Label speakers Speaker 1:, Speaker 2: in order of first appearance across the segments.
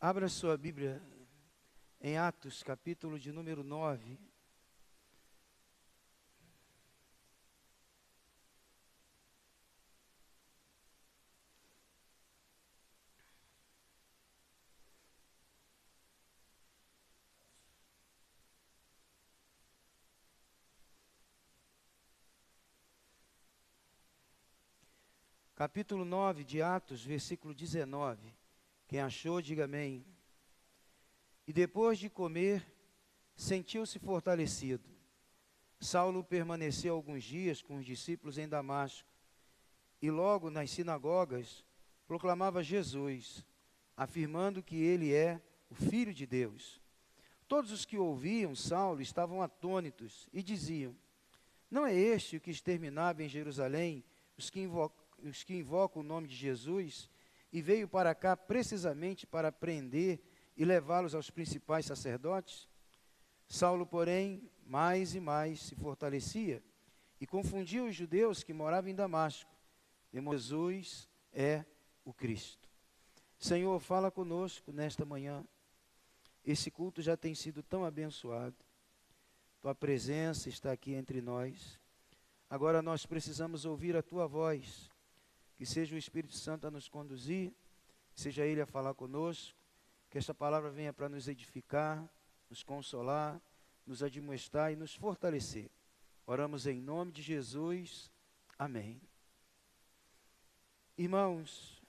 Speaker 1: Abra sua Bíblia em Atos, capítulo de número 9. Capítulo 9 de Atos, versículo 19. Quem achou, diga amém. E depois de comer, sentiu-se fortalecido. Saulo permaneceu alguns dias com os discípulos em Damasco, e logo nas sinagogas proclamava Jesus, afirmando que ele é o Filho de Deus. Todos os que ouviam Saulo estavam atônitos e diziam: não é este o que exterminava em Jerusalém os que invocam o nome de Jesus, e veio para cá precisamente para prender e levá-los aos principais sacerdotes? Saulo, porém, mais e mais se fortalecia e confundia os judeus que moravam em Damasco. Jesus é o Cristo. Senhor, fala conosco nesta manhã. Esse culto já tem sido tão abençoado. Tua presença está aqui entre nós. Agora nós precisamos ouvir a Tua voz. Que seja o Espírito Santo a nos conduzir, seja Ele a falar conosco, que esta palavra venha para nos edificar, nos consolar, nos admoestar e nos fortalecer. Oramos em nome de Jesus. Amém. Irmãos,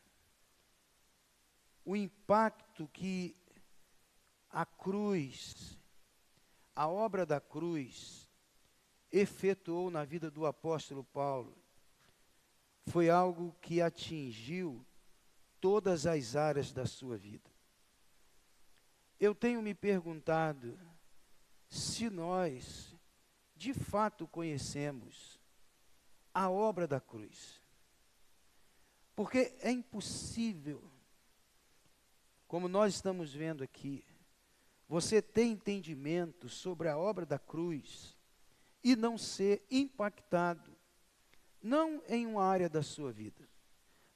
Speaker 1: o impacto que a cruz, a obra da cruz, efetuou na vida do apóstolo Paulo, foi algo que atingiu todas as áreas da sua vida. Eu tenho me perguntado se nós, de fato, conhecemos a obra da cruz. Porque é impossível, como nós estamos vendo aqui, você ter entendimento sobre a obra da cruz e não ser impactado, não em uma área da sua vida,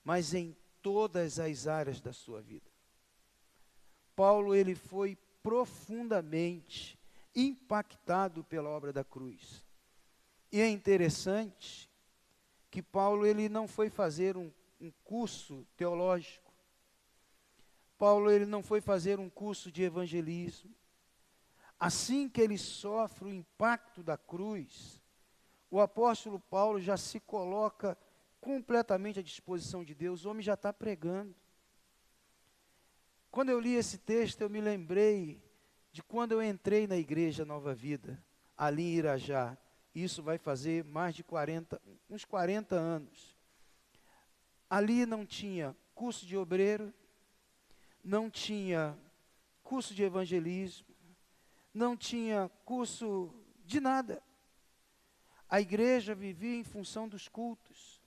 Speaker 1: mas em todas as áreas da sua vida. Paulo, ele foi profundamente impactado pela obra da cruz. E é interessante que Paulo, ele não foi fazer um curso teológico. Paulo, ele não foi fazer um curso de evangelismo. Assim que ele sofre o impacto da cruz, o apóstolo Paulo já se coloca completamente à disposição de Deus. O homem já está pregando. Quando eu li esse texto, eu me lembrei de quando eu entrei na igreja Nova Vida, ali em Irajá. Isso vai fazer mais de uns 40 anos. Ali não tinha curso de obreiro, não tinha curso de evangelismo, não tinha curso de nada. A igreja vivia em função dos cultos.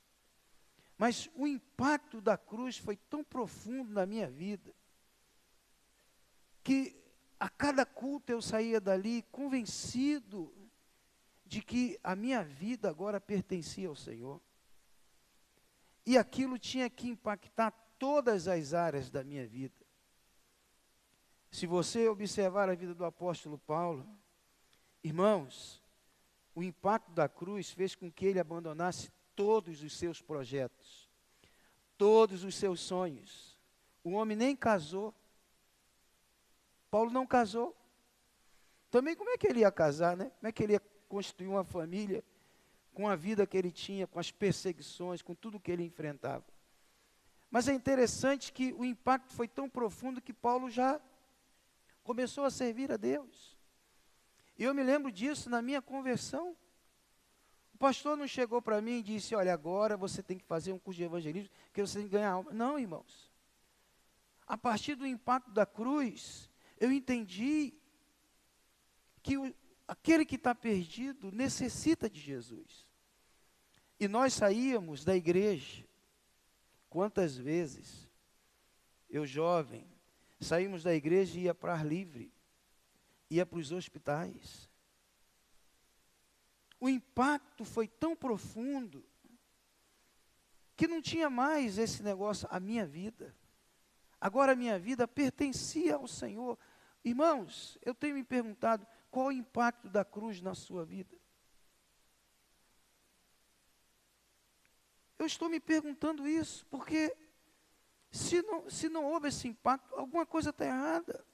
Speaker 1: Mas o impacto da cruz foi tão profundo na minha vida, que a cada culto eu saía dali convencido de que a minha vida agora pertencia ao Senhor. E aquilo tinha que impactar todas as áreas da minha vida. Se você observar a vida do apóstolo Paulo, irmãos, o impacto da cruz fez com que ele abandonasse todos os seus projetos, todos os seus sonhos. O homem nem casou. Paulo não casou. Também como é que ele ia casar, né? Como é que ele ia constituir uma família com a vida que ele tinha, com as perseguições, com tudo que ele enfrentava? Mas é interessante que o impacto foi tão profundo que Paulo já começou a servir a Deus. E eu me lembro disso na minha conversão. O pastor não chegou para mim e disse: olha, agora você tem que fazer um curso de evangelismo, que você tem que ganhar alma. Não, irmãos. A partir do impacto da cruz, eu entendi que aquele que está perdido necessita de Jesus. E nós saíamos da igreja. Quantas vezes, eu jovem, saímos da igreja e ia para ar livre, ia para os hospitais. O impacto foi tão profundo que não tinha mais esse negócio, a minha vida. Agora a minha vida pertencia ao Senhor. Irmãos, eu tenho me perguntado, qual o impacto da cruz na sua vida? Eu estou me perguntando isso, porque se não houve esse impacto, alguma coisa está errada.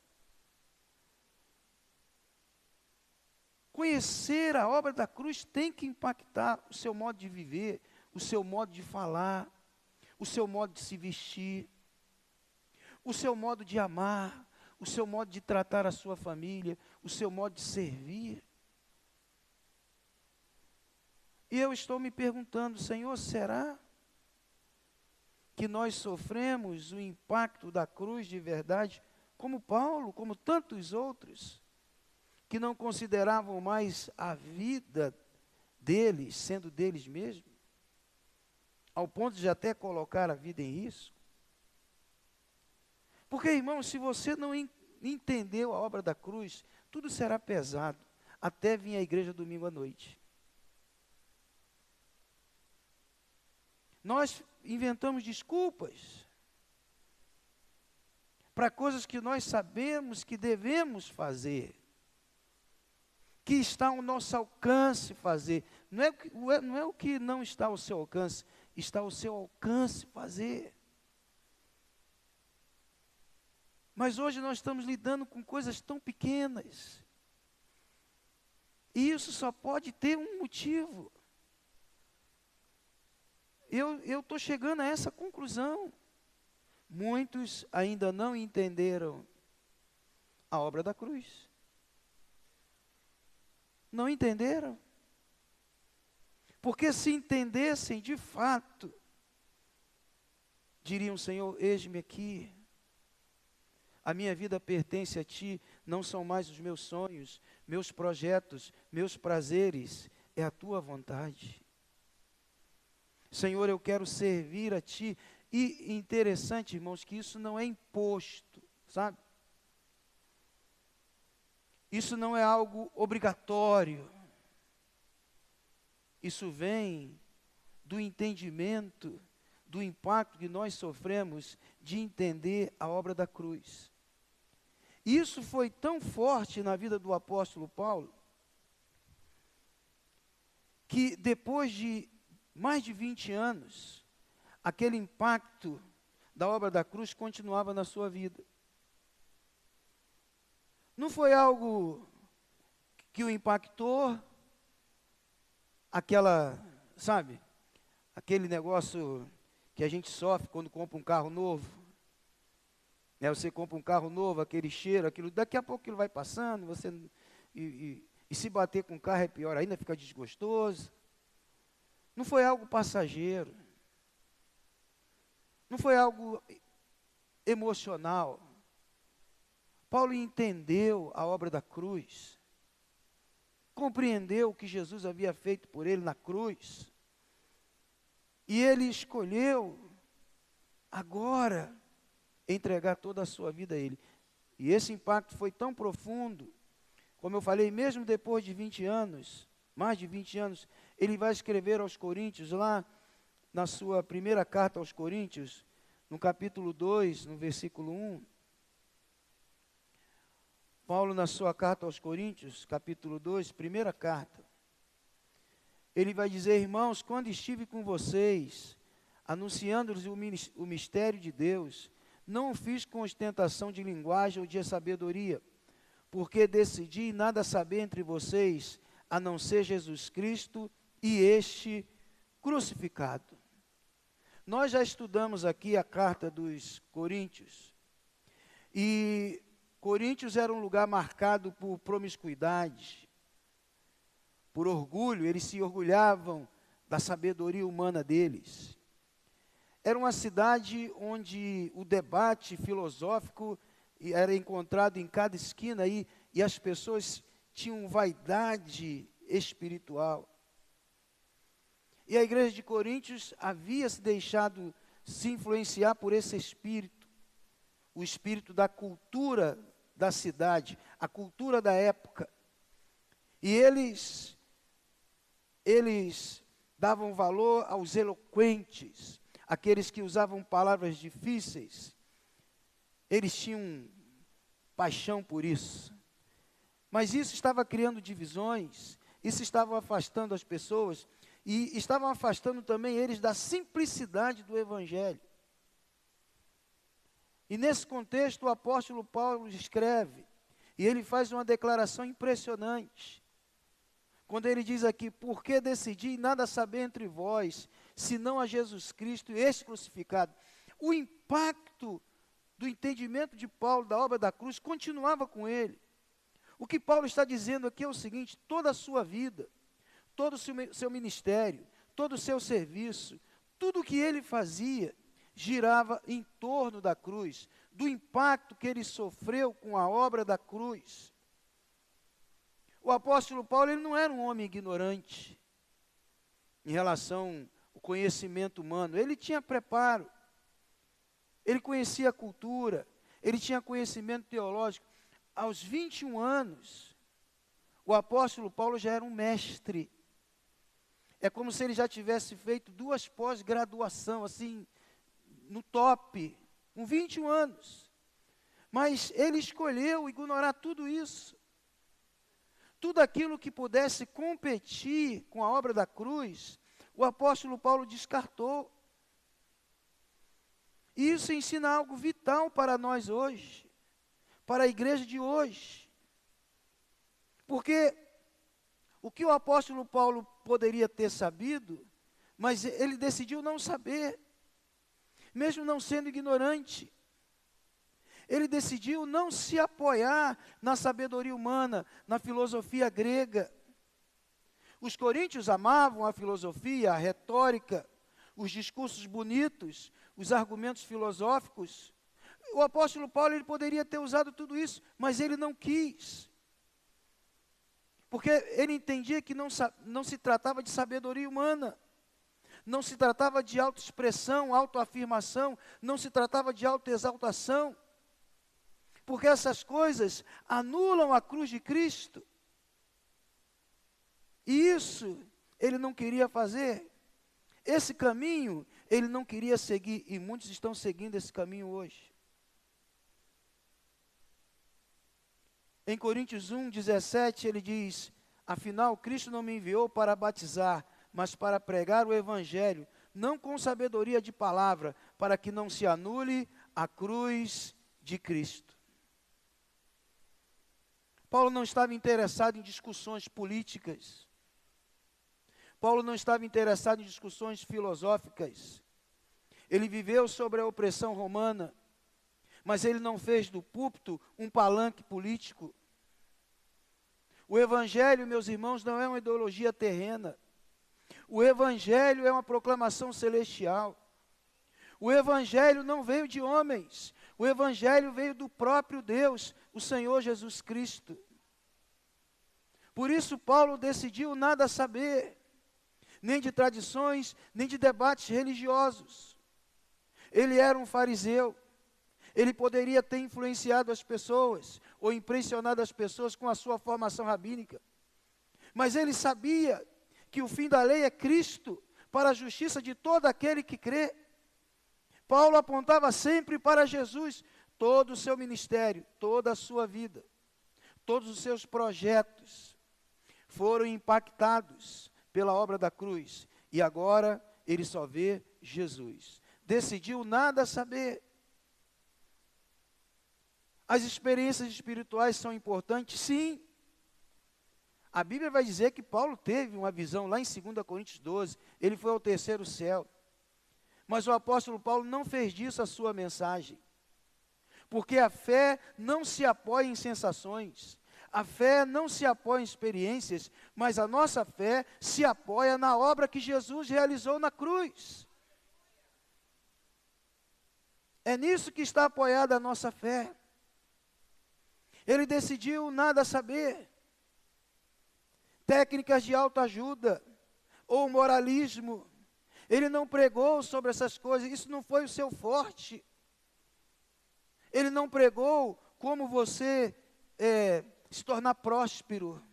Speaker 1: Conhecer a obra da cruz tem que impactar o seu modo de viver, o seu modo de falar, o seu modo de se vestir, o seu modo de amar, o seu modo de tratar a sua família, o seu modo de servir. E eu estou me perguntando, Senhor, será que nós sofremos o impacto da cruz de verdade, como Paulo, como tantos outros, que não consideravam mais a vida deles, sendo deles mesmos, ao ponto de até colocar a vida em risco? Porque, irmão, se você não entendeu a obra da cruz, tudo será pesado, até vir à igreja domingo à noite. Nós inventamos desculpas para coisas que nós sabemos que devemos fazer, que está ao nosso alcance fazer. Não é o que não está ao seu alcance, está ao seu alcance fazer. Mas hoje nós estamos lidando com coisas tão pequenas. E isso só pode ter um motivo. Eu estou chegando a essa conclusão. Muitos ainda não entenderam a obra da cruz. Não entenderam. Porque se entendessem de fato, diriam, Senhor, eis-me aqui. A minha vida pertence a Ti, não são mais os meus sonhos, meus projetos, meus prazeres, é a Tua vontade. Senhor, eu quero servir a Ti. E interessante, irmãos, que isso não é imposto, sabe? Isso não é algo obrigatório. Isso vem do entendimento, do impacto que nós sofremos de entender a obra da cruz. Isso foi tão forte na vida do apóstolo Paulo, que depois de mais de 20 anos, aquele impacto da obra da cruz continuava na sua vida. Não foi algo que o impactou, aquele negócio que a gente sofre quando compra um carro novo. Você compra um carro novo, aquele cheiro, aquilo, daqui a pouco aquilo vai passando, e se bater com o carro é pior ainda, fica desgostoso. Não foi algo passageiro. Não foi algo emocional. Paulo entendeu a obra da cruz, compreendeu o que Jesus havia feito por ele na cruz, e ele escolheu agora entregar toda a sua vida a Ele. E esse impacto foi tão profundo, como eu falei, mesmo depois de 20 anos, mais de 20 anos, ele vai escrever aos Coríntios, lá na sua primeira carta aos Coríntios, no capítulo 2, no versículo 1, Paulo, na sua carta aos Coríntios, capítulo 2, primeira carta, ele vai dizer, irmãos, quando estive com vocês, anunciando-lhes o mistério de Deus, não o fiz com ostentação de linguagem ou de sabedoria, porque decidi nada saber entre vocês, a não ser Jesus Cristo e este crucificado. Nós já estudamos aqui a carta dos Coríntios, e Coríntios era um lugar marcado por promiscuidade, por orgulho, eles se orgulhavam da sabedoria humana deles. Era uma cidade onde o debate filosófico era encontrado em cada esquina e as pessoas tinham vaidade espiritual. E a igreja de Coríntios havia se deixado se influenciar por esse espírito, o espírito da cultura da cidade, a cultura da época. E eles davam valor aos eloquentes, aqueles que usavam palavras difíceis, eles tinham paixão por isso. Mas isso estava criando divisões, isso estava afastando as pessoas, e estavam afastando também eles da simplicidade do Evangelho. E nesse contexto o apóstolo Paulo escreve, e ele faz uma declaração impressionante. Quando ele diz aqui, porque decidi nada saber entre vós, senão a Jesus Cristo e este crucificado. O impacto do entendimento de Paulo da obra da cruz continuava com ele. O que Paulo está dizendo aqui é o seguinte: toda a sua vida, todo o seu ministério, todo o seu serviço, tudo o que ele fazia, girava em torno da cruz, do impacto que ele sofreu com a obra da cruz. O apóstolo Paulo, ele não era um homem ignorante em relação ao conhecimento humano. Ele tinha preparo, ele conhecia a cultura, ele tinha conhecimento teológico. Aos 21 anos, o apóstolo Paulo já era um mestre. É como se ele já tivesse feito 2 pós-graduação, assim, no top, com 21 anos. Mas ele escolheu ignorar tudo isso. Tudo aquilo que pudesse competir com a obra da cruz, o apóstolo Paulo descartou. E isso ensina algo vital para nós hoje, para a igreja de hoje. Porque o que o apóstolo Paulo poderia ter sabido, mas ele decidiu não saber, mesmo não sendo ignorante. Ele decidiu não se apoiar na sabedoria humana, na filosofia grega. Os coríntios amavam a filosofia, a retórica, os discursos bonitos, os argumentos filosóficos. O apóstolo Paulo, ele poderia ter usado tudo isso, mas ele não quis. Porque ele entendia que não se tratava de sabedoria humana, não se tratava de autoexpressão, autoafirmação, não se tratava de autoexaltação. Porque essas coisas anulam a cruz de Cristo. E isso ele não queria fazer. Esse caminho ele não queria seguir, e muitos estão seguindo esse caminho hoje. Em Coríntios 1:17 ele diz: afinal Cristo não me enviou para batizar, mas para pregar o Evangelho, não com sabedoria de palavra, para que não se anule a cruz de Cristo. Paulo não estava interessado em discussões políticas. Paulo não estava interessado em discussões filosóficas. Ele viveu sobre a opressão romana, mas ele não fez do púlpito um palanque político. O Evangelho, meus irmãos, não é uma ideologia terrena. O Evangelho é uma proclamação celestial. O Evangelho não veio de homens. O Evangelho veio do próprio Deus, o Senhor Jesus Cristo. Por isso Paulo decidiu nada saber, nem de tradições, nem de debates religiosos. Ele era um fariseu. Ele poderia ter influenciado as pessoas, ou impressionado as pessoas com a sua formação rabínica. Mas ele sabia que o fim da lei é Cristo, para a justiça de todo aquele que crê. Paulo apontava sempre para Jesus. Todo o seu ministério, toda a sua vida, todos os seus projetos foram impactados pela obra da cruz. E agora ele só vê Jesus. Decidiu nada saber. As experiências espirituais são importantes? Sim. A Bíblia vai dizer que Paulo teve uma visão lá em 2 Coríntios 12. Ele foi ao terceiro céu. Mas o apóstolo Paulo não fez disso a sua mensagem. Porque a fé não se apoia em sensações, a fé não se apoia em experiências, mas a nossa fé se apoia na obra que Jesus realizou na cruz. É nisso que está apoiada a nossa fé. Ele decidiu nada saber. Técnicas de autoajuda ou moralismo. Ele não pregou sobre essas coisas, isso não foi o seu forte. Ele não pregou como você se tornar próspero,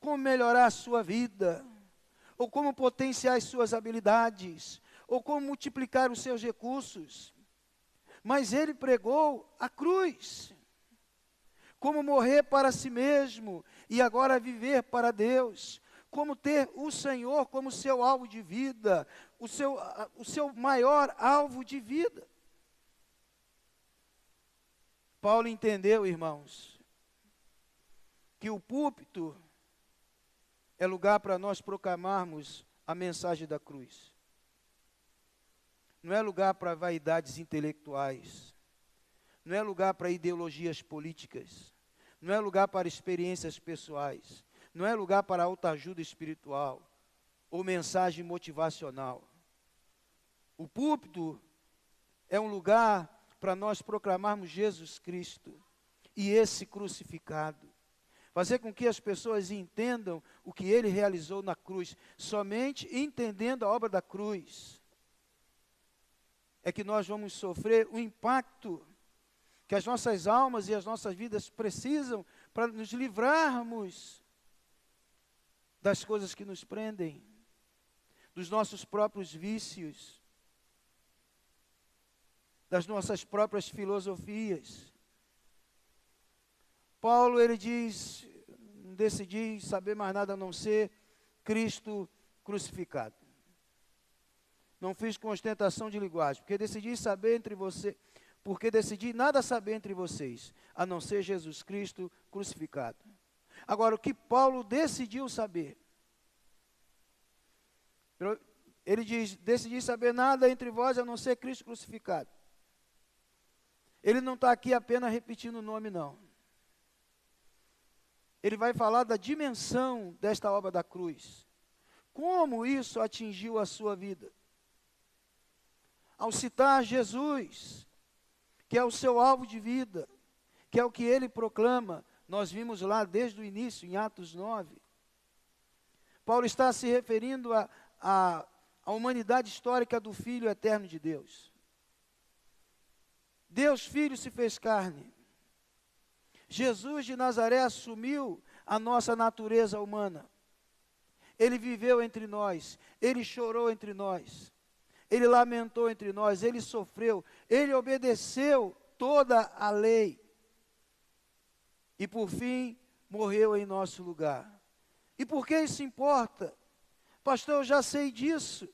Speaker 1: como melhorar a sua vida, ou como potenciar as suas habilidades, ou como multiplicar os seus recursos. Mas ele pregou a cruz, como morrer para si mesmo e agora viver para Deus, como ter o Senhor como seu alvo de vida, o seu maior alvo de vida. Paulo entendeu, irmãos, que o púlpito é lugar para nós proclamarmos a mensagem da cruz. Não é lugar para vaidades intelectuais, não é lugar para ideologias políticas, não é lugar para experiências pessoais, não é lugar para autoajuda espiritual ou mensagem motivacional. O púlpito é um lugar para nós proclamarmos Jesus Cristo e esse crucificado. Fazer com que as pessoas entendam o que ele realizou na cruz. Somente entendendo a obra da cruz é que nós vamos sofrer o impacto que as nossas almas e as nossas vidas precisam para nos livrarmos das coisas que nos prendem, dos nossos próprios vícios, das nossas próprias filosofias. Paulo, ele diz, não decidi saber mais nada a não ser Cristo crucificado. Não fiz com ostentação de linguagem, porque decidi nada saber entre vocês, a não ser Jesus Cristo crucificado. Agora, o que Paulo decidiu saber? Ele diz, decidi saber nada entre vós, a não ser Cristo crucificado. Ele não está aqui apenas repetindo o nome, não. Ele vai falar da dimensão desta obra da cruz. Como isso atingiu a sua vida? Ao citar Jesus, que é o seu alvo de vida, que é o que ele proclama, nós vimos lá desde o início, em Atos 9. Paulo está se referindo à humanidade histórica do Filho eterno de Deus. Deus Filho se fez carne. Jesus de Nazaré assumiu a nossa natureza humana. Ele viveu entre nós, ele chorou entre nós, ele lamentou entre nós, ele sofreu, ele obedeceu toda a lei. E por fim, morreu em nosso lugar. E por que isso importa? Pastor, eu já sei disso.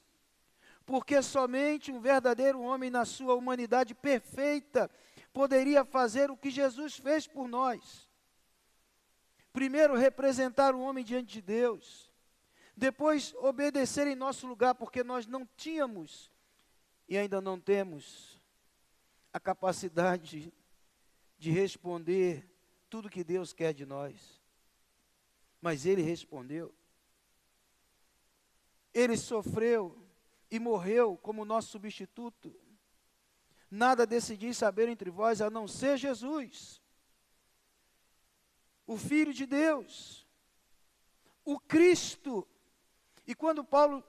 Speaker 1: Porque somente um verdadeiro homem na sua humanidade perfeita poderia fazer o que Jesus fez por nós. Primeiro, representar o homem diante de Deus. Depois, obedecer em nosso lugar, porque nós não tínhamos e ainda não temos a capacidade de responder tudo que Deus quer de nós. Mas Ele respondeu. Ele sofreu e morreu como nosso substituto. Nada decidi saber entre vós, a não ser Jesus, o Filho de Deus, o Cristo. E quando Paulo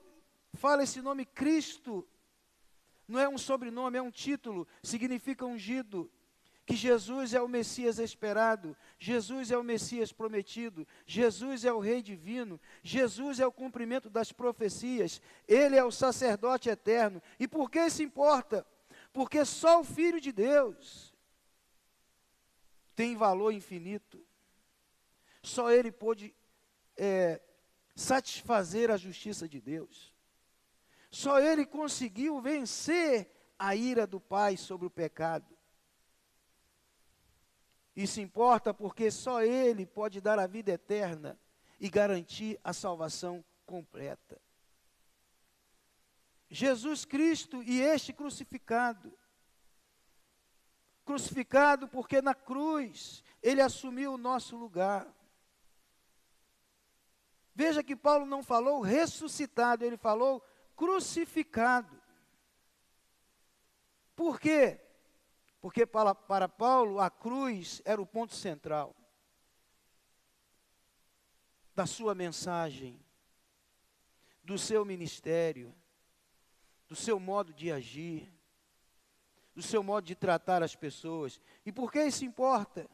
Speaker 1: fala esse nome Cristo, não é um sobrenome, é um título, significa ungido, que Jesus é o Messias esperado, Jesus é o Messias prometido, Jesus é o Rei divino, Jesus é o cumprimento das profecias, Ele é o sacerdote eterno. E por que isso importa? Porque só o Filho de Deus tem valor infinito. Só Ele pôde satisfazer a justiça de Deus. Só Ele conseguiu vencer a ira do Pai sobre o pecado. Isso importa porque só Ele pode dar a vida eterna e garantir a salvação completa. Jesus Cristo e este crucificado. Crucificado porque na cruz Ele assumiu o nosso lugar. Veja que Paulo não falou ressuscitado, ele falou crucificado. Por quê? Porque para Paulo a cruz era o ponto central da sua mensagem, do seu ministério, do seu modo de agir, do seu modo de tratar as pessoas. E por que isso importa?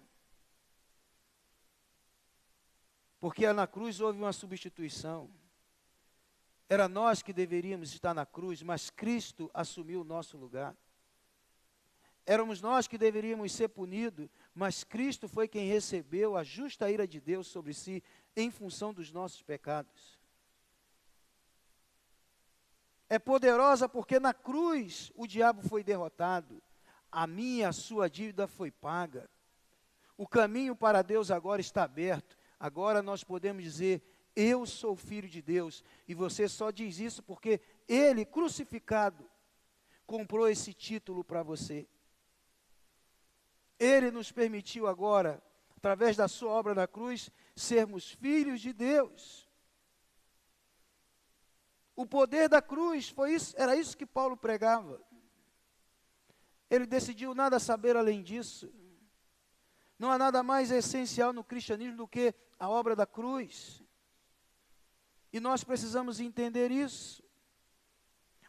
Speaker 1: Porque na cruz houve uma substituição. Era nós que deveríamos estar na cruz, mas Cristo assumiu o nosso lugar. Éramos nós que deveríamos ser punidos, mas Cristo foi quem recebeu a justa ira de Deus sobre si, em função dos nossos pecados. É poderosa porque na cruz o diabo foi derrotado, a minha, a sua dívida foi paga. O caminho para Deus agora está aberto. Agora nós podemos dizer, eu sou filho de Deus. E você só diz isso porque Ele, crucificado, comprou esse título para você. Ele nos permitiu agora, através da sua obra na cruz, sermos filhos de Deus. O poder da cruz, era isso que Paulo pregava. Ele decidiu nada saber além disso. Não há nada mais essencial no cristianismo do que a obra da cruz. E nós precisamos entender isso.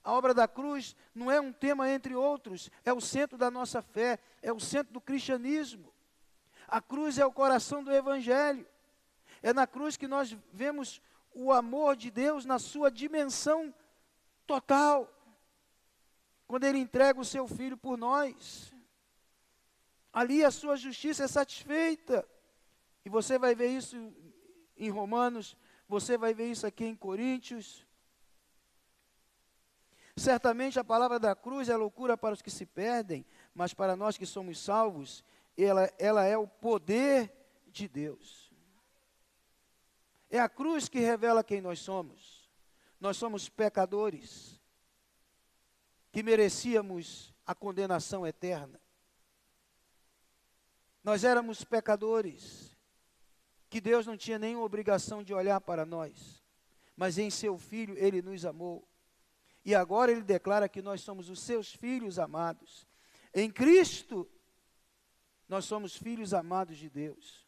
Speaker 1: A obra da cruz não é um tema entre outros, é o centro da nossa fé, é o centro do cristianismo. A cruz é o coração do Evangelho. É na cruz que nós vemos o amor de Deus na sua dimensão total. Quando Ele entrega o seu Filho por nós. Ali a sua justiça é satisfeita. E você vai ver isso em Romanos, você vai ver isso aqui em Coríntios. Certamente a palavra da cruz é loucura para os que se perdem, mas para nós que somos salvos, ela é o poder de Deus. É a cruz que revela quem nós somos. Nós somos pecadores, que merecíamos a condenação eterna. Nós éramos pecadores, que Deus não tinha nenhuma obrigação de olhar para nós, mas em seu Filho Ele nos amou. E agora Ele declara que nós somos os seus filhos amados. Em Cristo, nós somos filhos amados de Deus.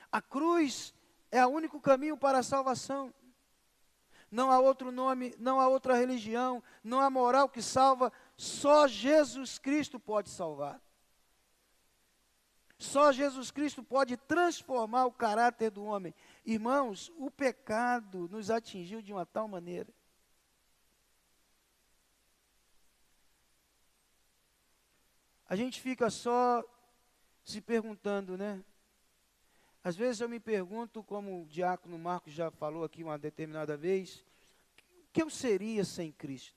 Speaker 1: A cruz é o único caminho para a salvação. Não há outro nome, não há outra religião, não há moral que salva, só Jesus Cristo pode salvar. Só Jesus Cristo pode transformar o caráter do homem. Irmãos, o pecado nos atingiu de uma tal maneira. A gente fica só se perguntando, né? Às vezes eu me pergunto, como o diácono Marcos já falou aqui uma determinada vez, o que eu seria sem Cristo?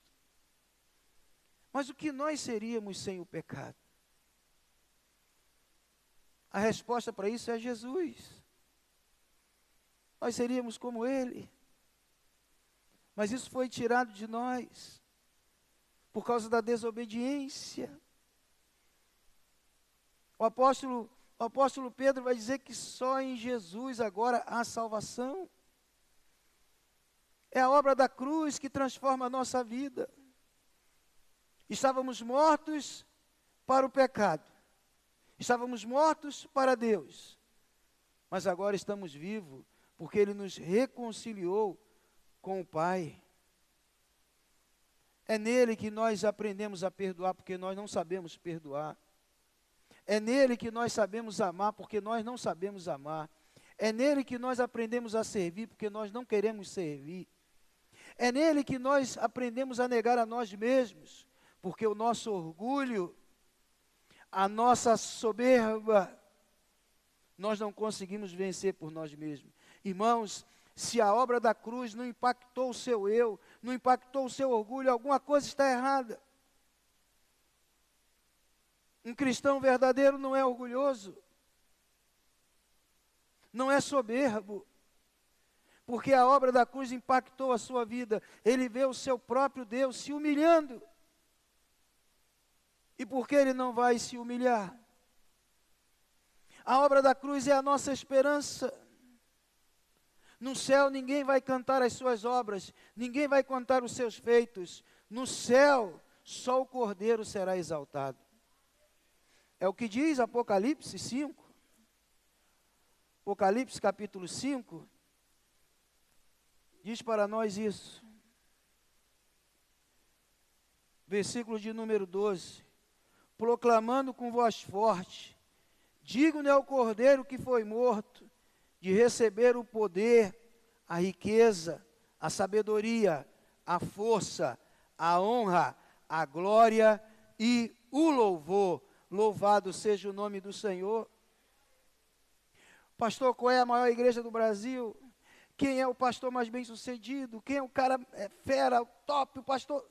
Speaker 1: Mas o que nós seríamos sem o pecado? A resposta para isso é Jesus. Nós seríamos como Ele. Mas isso foi tirado de nós por causa da desobediência. O apóstolo Pedro vai dizer que só em Jesus agora há salvação. É a obra da cruz que transforma a nossa vida. Estávamos mortos para o pecado. Estávamos mortos para Deus. Mas agora estamos vivos, porque Ele nos reconciliou com o Pai. É nele que nós aprendemos a perdoar, porque nós não sabemos perdoar. É nele que nós sabemos amar, porque nós não sabemos amar. É nele que nós aprendemos a servir, porque nós não queremos servir. É nele que nós aprendemos a negar a nós mesmos, porque o nosso orgulho, a nossa soberba, nós não conseguimos vencer por nós mesmos. Irmãos, se a obra da cruz não impactou o seu eu, não impactou o seu orgulho, alguma coisa está errada. Um cristão verdadeiro não é orgulhoso, não é soberbo, porque a obra da cruz impactou a sua vida. Ele vê o seu próprio Deus se humilhando. E por que ele não vai se humilhar? A obra da cruz é a nossa esperança. No céu ninguém vai cantar as suas obras, ninguém vai contar os seus feitos. No céu, só o Cordeiro será exaltado. É o que diz Apocalipse 5. Apocalipse capítulo 5, diz para nós isso. Versículo de número 12. Proclamando com voz forte, digno é o Cordeiro que foi morto, de receber o poder, a riqueza, a sabedoria, a força, a honra, a glória e o louvor. Louvado seja o nome do Senhor. Pastor, qual é a maior igreja do Brasil? Quem é o pastor mais bem sucedido? Quem é o cara fera, o top, o pastor?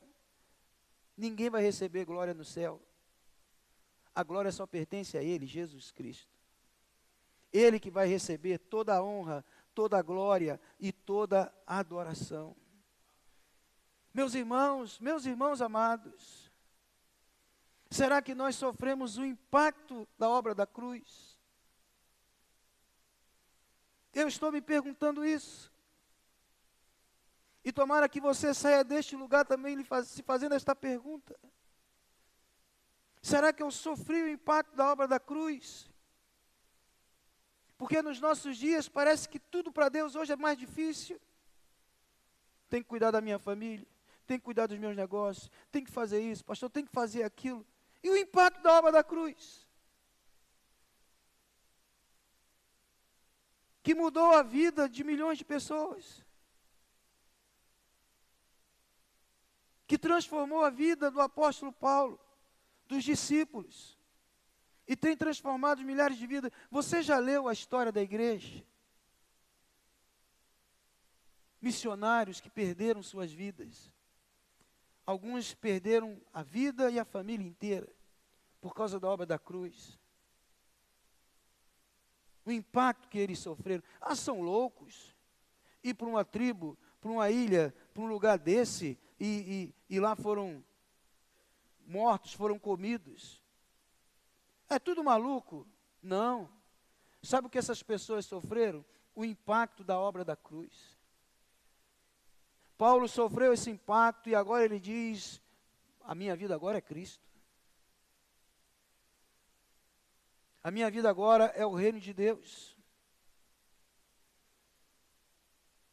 Speaker 1: Ninguém vai receber glória no céu. A glória só pertence a Ele, Jesus Cristo. Ele que vai receber toda a honra, toda a glória e toda a adoração. Meus irmãos amados, será que nós sofremos o impacto da obra da cruz? Eu estou me perguntando isso. E tomara que você saia deste lugar também se fazendo esta pergunta. Será que eu sofri o impacto da obra da cruz? Porque nos nossos dias parece que tudo para Deus hoje é mais difícil. Tenho que cuidar da minha família, tenho que cuidar dos meus negócios, tenho que fazer isso, pastor, tenho que fazer aquilo. E o impacto da obra da cruz? Que mudou a vida de milhões de pessoas. Que transformou a vida do apóstolo Paulo, dos discípulos. E tem transformado milhares de vidas. Você já leu a história da igreja? Missionários que perderam suas vidas. Alguns perderam a vida e a família inteira por causa da obra da cruz. O impacto que eles sofreram. São loucos. Ir para uma tribo, para uma ilha, para um lugar desse, e lá foram mortos, foram comidos. É tudo maluco? Não. Sabe o que essas pessoas sofreram? O impacto da obra da cruz. Paulo sofreu esse impacto e agora ele diz, a minha vida agora é Cristo. A minha vida agora é o reino de Deus.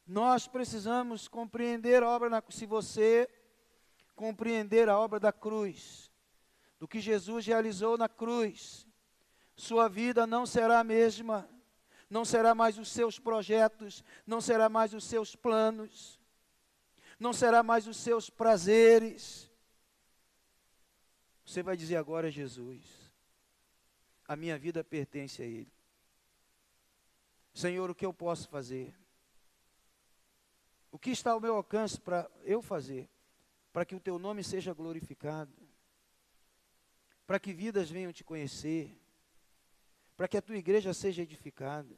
Speaker 1: Nós precisamos compreender a obra, se você compreender a obra da cruz, do que Jesus realizou na cruz, sua vida não será a mesma, não será mais os seus projetos, não será mais os seus planos, não será mais os seus prazeres. Você vai dizer agora, Jesus, a minha vida pertence a Ele. Senhor, o que eu posso fazer? O que está ao meu alcance para eu fazer? Para que o Teu nome seja glorificado? Para que vidas venham te conhecer? Para que a Tua igreja seja edificada?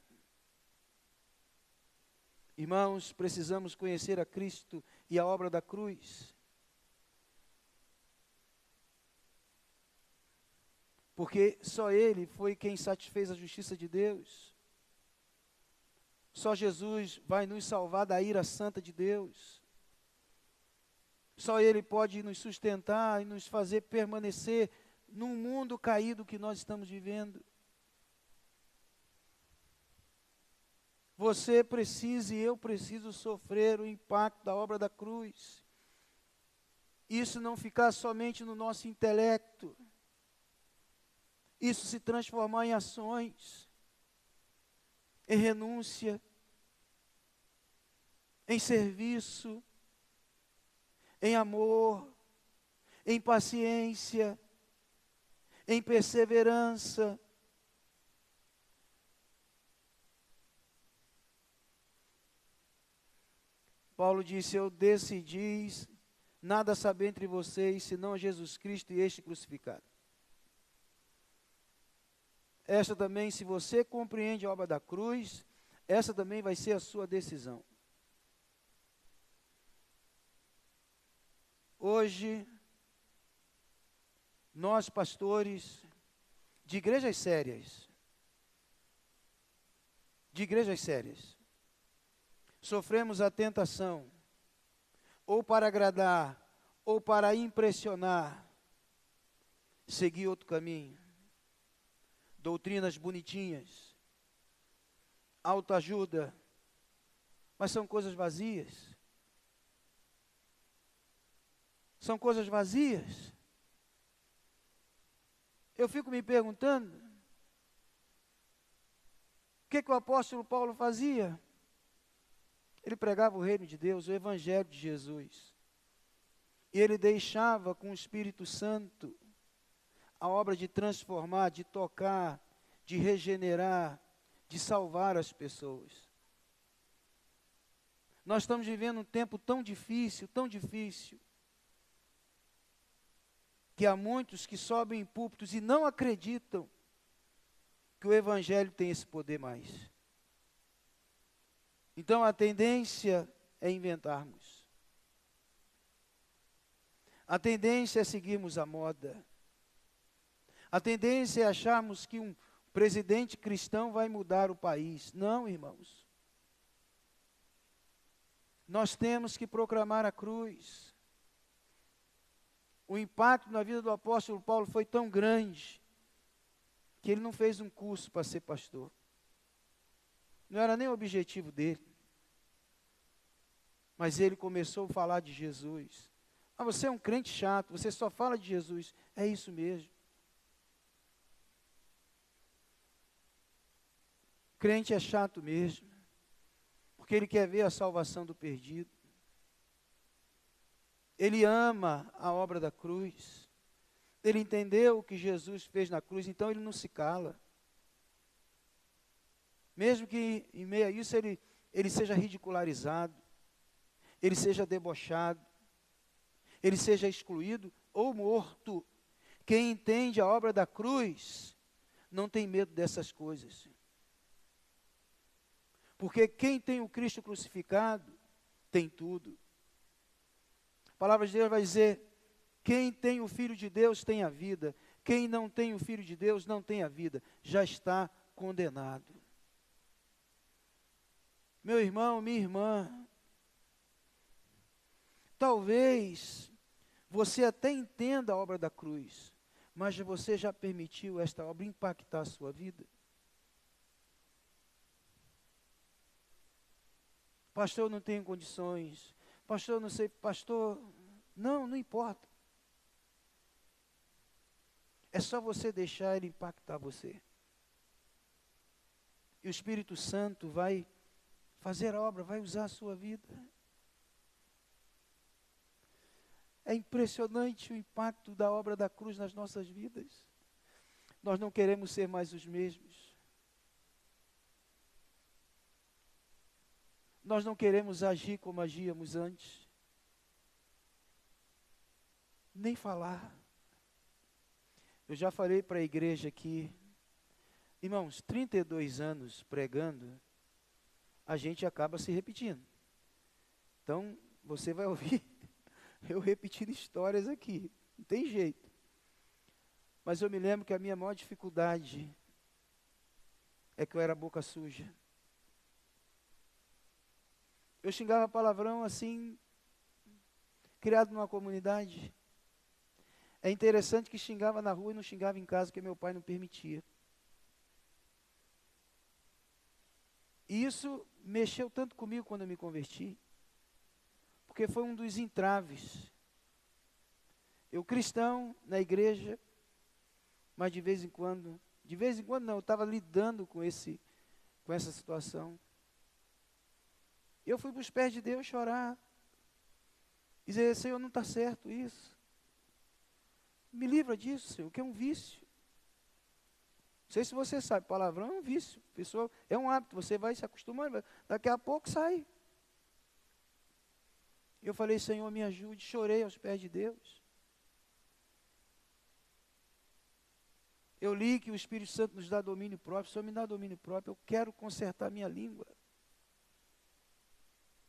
Speaker 1: Irmãos, precisamos conhecer a Cristo e a obra da cruz. Porque só Ele foi quem satisfez a justiça de Deus. Só Jesus vai nos salvar da ira santa de Deus. Só Ele pode nos sustentar e nos fazer permanecer num mundo caído que nós estamos vivendo. Você precisa e eu preciso sofrer o impacto da obra da cruz. Isso não ficar somente no nosso intelecto. Isso se transformar em ações, em renúncia, em serviço, em amor, em paciência, em perseverança. Paulo disse, eu decidi nada saber entre vocês, senão Jesus Cristo e este crucificado. Esta também, se você compreende a obra da cruz, essa também vai ser a sua decisão. Hoje, nós pastores de igrejas sérias, sofremos a tentação, ou para agradar, ou para impressionar, seguir outro caminho. Doutrinas bonitinhas, autoajuda, mas são coisas vazias. São coisas vazias. Eu fico me perguntando, o que o apóstolo Paulo fazia? Ele pregava o reino de Deus, o evangelho de Jesus. E ele deixava com o Espírito Santo a obra de transformar, de tocar, de regenerar, de salvar as pessoas. Nós estamos vivendo um tempo tão difícil, que há muitos que sobem em púlpitos e não acreditam que o Evangelho tem esse poder mais. Então a tendência é inventarmos. A tendência é seguirmos a moda. A tendência é acharmos que um presidente cristão vai mudar o país. Não, irmãos. Nós temos que proclamar a cruz. O impacto na vida do apóstolo Paulo foi tão grande que ele não fez um curso para ser pastor. Não era nem o objetivo dele. Mas ele começou a falar de Jesus. Ah, você é um crente chato, você só fala de Jesus. É isso mesmo. Crente é chato mesmo, porque ele quer ver a salvação do perdido. Ele ama a obra da cruz. Ele entendeu o que Jesus fez na cruz, então ele não se cala. Mesmo que em meio a isso ele seja ridicularizado, ele seja debochado, ele seja excluído ou morto. Quem entende a obra da cruz não tem medo dessas coisas. Porque quem tem o Cristo crucificado tem tudo. A palavra de Deus vai dizer: quem tem o Filho de Deus tem a vida. Quem não tem o Filho de Deus não tem a vida. Já está condenado. Meu irmão, minha irmã, talvez você até entenda a obra da cruz, mas você já permitiu esta obra impactar a sua vida? Pastor, eu não tenho condições. Pastor, eu não sei. Pastor, não importa. É só você deixar ele impactar você. E o Espírito Santo vai fazer a obra, vai usar a sua vida. É impressionante o impacto da obra da cruz nas nossas vidas. Nós não queremos ser mais os mesmos. Nós não queremos agir como agíamos antes. Nem falar. Eu já falei para a igreja aqui, irmãos, 32 anos pregando, a gente acaba se repetindo. Então, você vai ouvir eu repetindo histórias aqui, não tem jeito. Mas eu me lembro que a minha maior dificuldade é que eu era boca suja. Eu xingava palavrão assim, criado numa comunidade. É interessante que xingava na rua e não xingava em casa, porque meu pai não permitia. E isso mexeu tanto comigo quando eu me converti, porque foi um dos entraves. Eu cristão, na igreja, mas de vez em quando não, eu estava lidando com essa situação. Eu fui para os pés de Deus chorar, dizer: Senhor, não está certo isso. Me livra disso, Senhor, que é um vício. Não sei se você sabe, palavrão é um vício. Pessoa, é um hábito, você vai se acostumando, daqui a pouco sai. Eu falei: Senhor, me ajude. Chorei aos pés de Deus. Eu li que o Espírito Santo nos dá domínio próprio. O Senhor me dá domínio próprio. Eu quero consertar minha língua.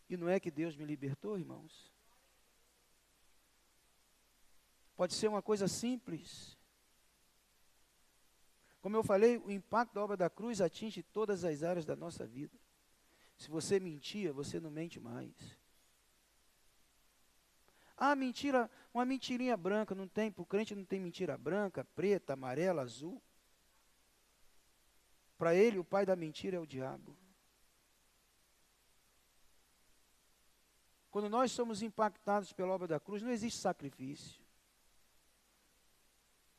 Speaker 1: E não é que Deus me libertou, irmãos? Pode ser uma coisa simples. Como eu falei, o impacto da obra da cruz atinge todas as áreas da nossa vida. Se você mentia, você não mente mais. Ah, mentira, uma mentirinha branca, não tem, para o crente não tem mentira branca, preta, amarela, azul. Para ele, o pai da mentira é o diabo. Quando nós somos impactados pela obra da cruz, não existe sacrifício.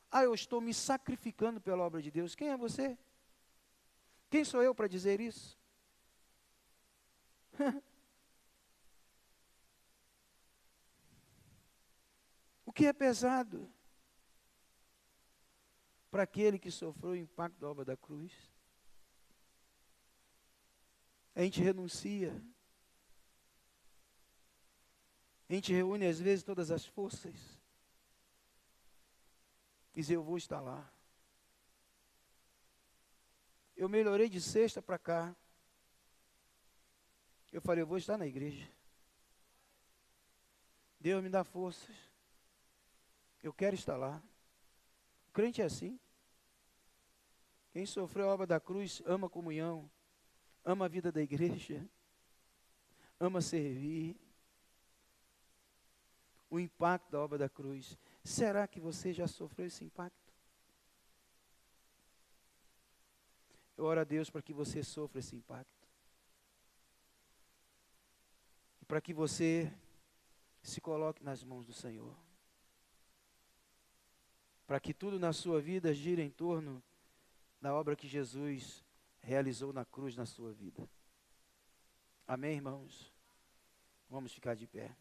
Speaker 1: Ah, eu estou me sacrificando pela obra de Deus. Quem é você? Quem sou eu para dizer isso? O que é pesado? para aquele que sofreu o impacto da obra da cruz. A gente renuncia. A gente reúne às vezes todas as forças. Diz, eu vou estar lá. Eu melhorei de sexta para cá. Eu falei, eu vou estar na igreja. Deus me dá forças. Eu quero estar lá. O crente é assim. Quem sofreu a obra da cruz ama a comunhão, ama a vida da igreja, ama servir. O impacto da obra da cruz. Será que você já sofreu esse impacto? Eu oro a Deus para que você sofra esse impacto. E para que você se coloque nas mãos do Senhor. Para que tudo na sua vida gire em torno da obra que Jesus realizou na cruz na sua vida. Amém, irmãos? Vamos ficar de pé.